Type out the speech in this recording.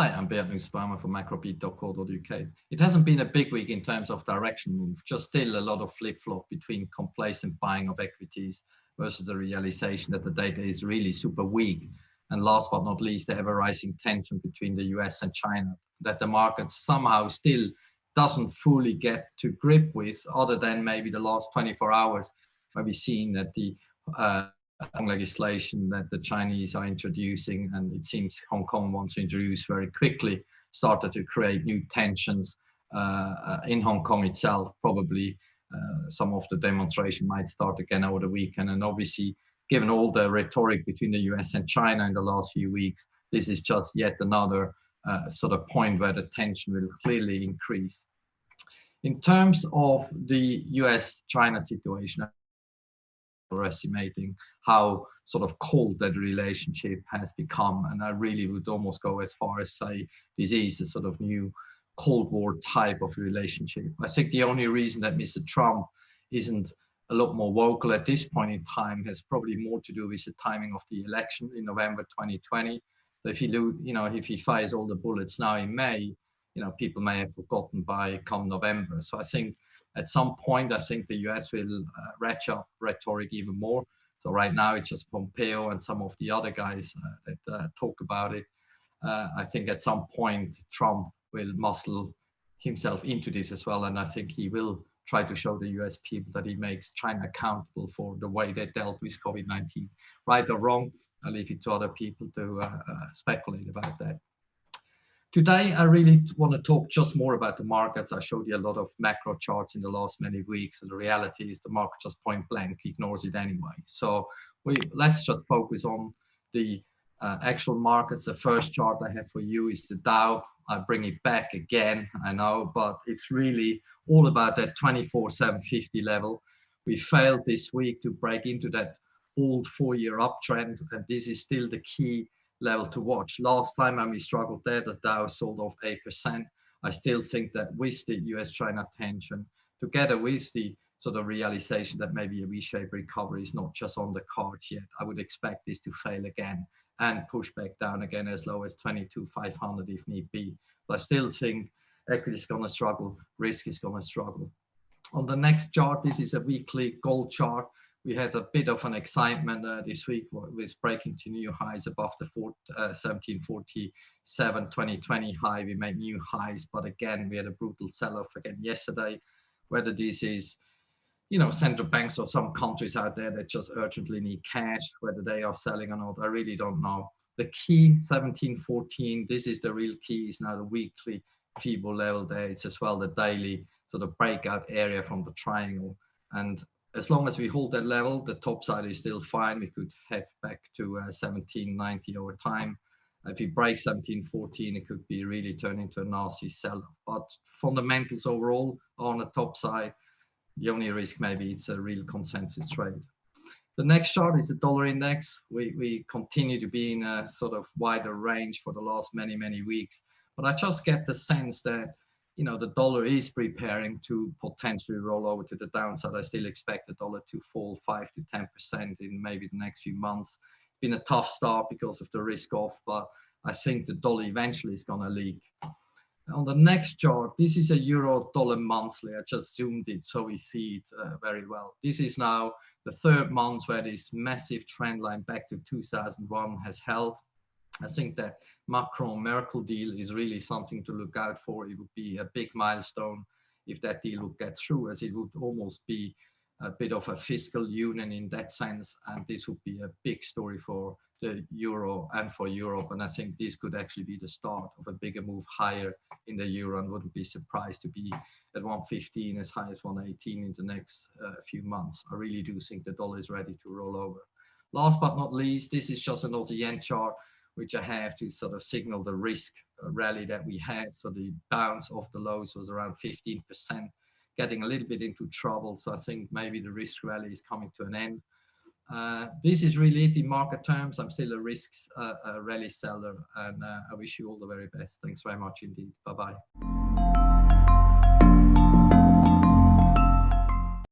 Hi, I'm Beat Farmer from macrobeat.co.uk. It hasn't been a big week in terms of direction move, just still a lot of flip-flop between complacent buying of equities versus the realization that the data is really super weak. And last but not least, the ever-rising tension between the US and China that the market somehow still doesn't fully get to grip with, other than maybe the last 24 hours, where we've seen that the legislation that the Chinese are introducing, and it seems Hong Kong wants to introduce very quickly, started to create new tensions in Hong Kong itself. Probably some of the demonstration might start again over the weekend. And obviously, given all the rhetoric between the US and China in the last few weeks, this is just yet another sort of point where the tension will clearly increase. In terms of the US-China situation, or estimating how sort of cold that relationship has become. And I really would almost go as far as say this is a sort of new Cold War type of relationship. I think the only reason that Mr. Trump isn't a lot more vocal at this point in time has probably more to do with the timing of the election in November 2020. So if he fires all the bullets now in May, people may have forgotten by come November. So I think at some point, I think the US will ratchet up rhetoric even more. So right now, it's just Pompeo and some of the other guys that talk about it. I think at some point, Trump will muscle himself into this as well. And I think he will try to show the US people that he makes China accountable for the way they dealt with COVID-19. Right or wrong, I'll leave it to other people to speculate about that. Today, I really want to talk just more about the markets. I showed you a lot of macro charts in the last many weeks, and the reality is the market just point blank ignores it anyway. So let's just focus on the actual markets. The first chart I have for you is the Dow. I bring it back again, I know, but it's really all about that 24,750 level. We failed this week to break into that old 4-year uptrend, and this is still the key level to watch. Last time when we struggled there, the Dow sold off 8%. I still think that with the US-China tension, together with the sort of realization that maybe a V-shaped recovery is not just on the cards yet, I would expect this to fail again and push back down again as low as 22,500 if need be. But I still think equity is going to struggle, risk is going to struggle. On the next chart, this is a weekly gold chart. We had a bit of an excitement this week with breaking to new highs above the 1747 2020 high. We made new highs, but again, we had a brutal sell-off again yesterday. Whether this is, central banks or some countries out there that just urgently need cash, whether they are selling or not, I really don't know. The key 1714, this is the real key, is now the weekly feeble level there. It's as well the daily sort of breakout area from the triangle. And as long as we hold that level, the top side is still fine. We could head back to 1790 over time. If we break 1714, it could be really turn into a nasty sell-off. But fundamentals overall are on the top side. The only risk maybe it's a real consensus trade. The next chart is the dollar index. We continue to be in a sort of wider range for the last many, many weeks. But I just get the sense that the dollar is preparing to potentially roll over to the downside. I still expect the dollar to fall 5 to 10% in maybe the next few months. It's been a tough start because of the risk off, but I think the dollar eventually is going to leak. On the next chart, this is a euro dollar monthly. I just zoomed it so we see it very well. This is now the third month where this massive trend line back to 2001 has held. I think that Macron-Merkel deal is really something to look out for. It would be a big milestone if that deal would get through, as it would almost be a bit of a fiscal union in that sense. And this would be a big story for the euro and for Europe. And I think this could actually be the start of a bigger move higher in the euro, and wouldn't be surprised to be at 115 as high as 118 in the next few months. I really do think the dollar is ready to roll over. Last but not least, this is just an Aussie yen chart, which I have to sort of signal the risk rally that we had. So the bounce off the lows was around 15%, getting a little bit into trouble. So I think maybe the risk rally is coming to an end. This is really it in market terms. I'm still a risks rally seller, and I wish you all the very best. Thanks very much indeed. Bye-bye.